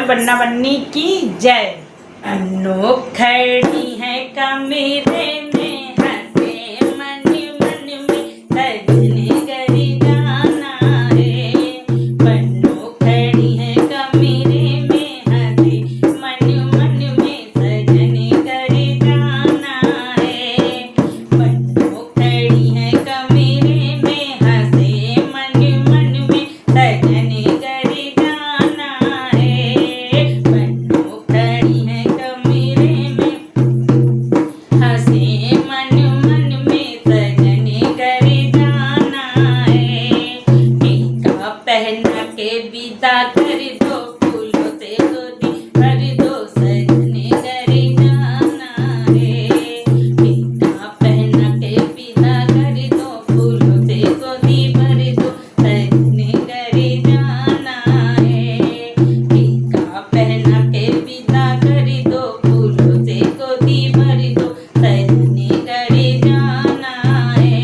बन्ना बन्नी की जय। अनोखड़ी है कमरे में हंसे मन मन में सजने गरी जाना है। बन्नो खड़ी है कमरे में हंसे मन मन में सजने गरी जाना है। बन्नो खड़ी है कमरे में हंसे मन मन में सजने गरी जाना है। बन्नो खड़ी है कमरे में हंसे मन मन में सजने गरी जाना है। टीका पहना के विदा कर दो फूलों से गोदी भर दो सजने गरी जाना है। टीका पहना के विदा कर दो फूलों से गोदी भर दो सजने गरी जाना है। टीका पहना के विदा कर दो फूलों से गोदी भर दो सजने गरी जाना है।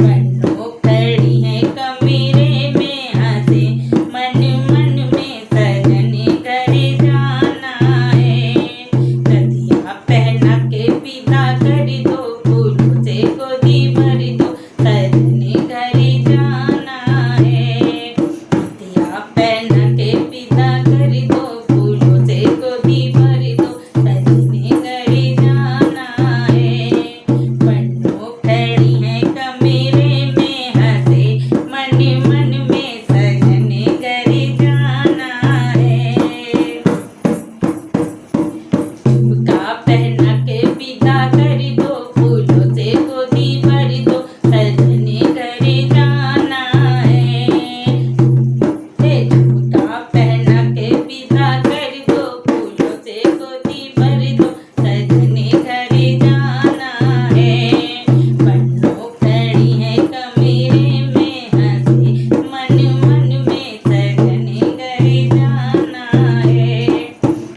बन्नो खड़ी है कमरे में हंसे मन मन में सजने गरी जाना है। गदिया पहना के विदा कर दो फूलों से गोदी भर दो सजने गरी जाना है। गदिया पहना के विदा कर दो फूलों से गोदी भर दो सजने गरी जाना है। बन्नो खड़ी है कमरे में हंसे मन मन में सजने गरी जाना है। झुमका पहना के विदा कर दो फूलों से गोदी भर दो सजने गरी जाना है। झुमका पहना के विदा कर दो फूलों से गोदी भर दो सजने गरी जाना है। बन्नो खड़ी है कमरे में हंसे मन मन में सजने गरी जाना है।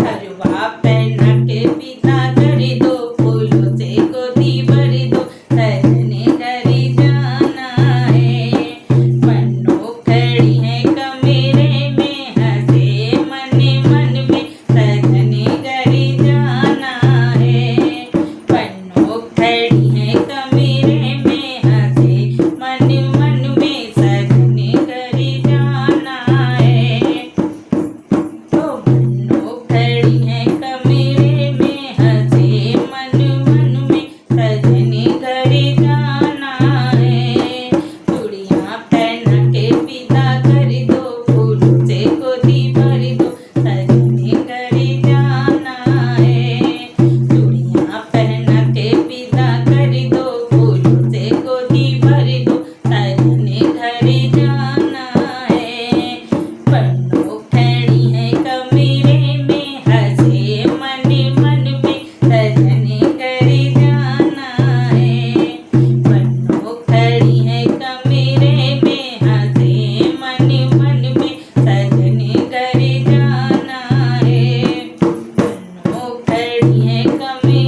हरवा पहना के विदा कर दो फूलों से गोदी भर दो सजने गरी जाना है। बन्नो खड़ी है कमरे में हंसे मन मन में सजने गरी जाना है। बन्नो खड़ी है कमरे में हंसे मन मन में सजने गरी जाना है। तो बन्नो खड़ी है कमरे में हंसे मन मन में सजने गरी जाना है। चूड़ियाँ पहना के विदा कर दो फूलों से गोदी भर दो सजने गरी जाना है। चूड़ियाँ पहना के विदा कर दो फूलों से गोदी भर दो सजने गरी जाना है। बन्नो खड़ी है कमरे में हंसे मन मन में सजने गरी जाना है। बन्नो खड़ी है कमरे में हंसे मन मन में सजने गरी जाना है। बन्नो खड़ी है कमरे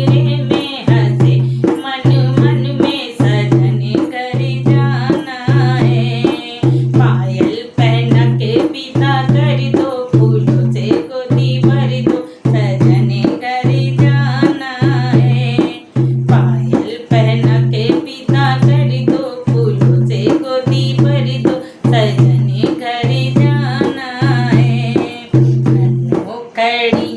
में हंसे मन मन में सजने गरी जाना है। पायल पहना के विदा कर दो फूलों से गोदी भर दो सजने गरी जाना है। पायल पहना के विदा कर दो फूलों से गोदी भर दो सजने गरी जाना है। बन्नो खड़ी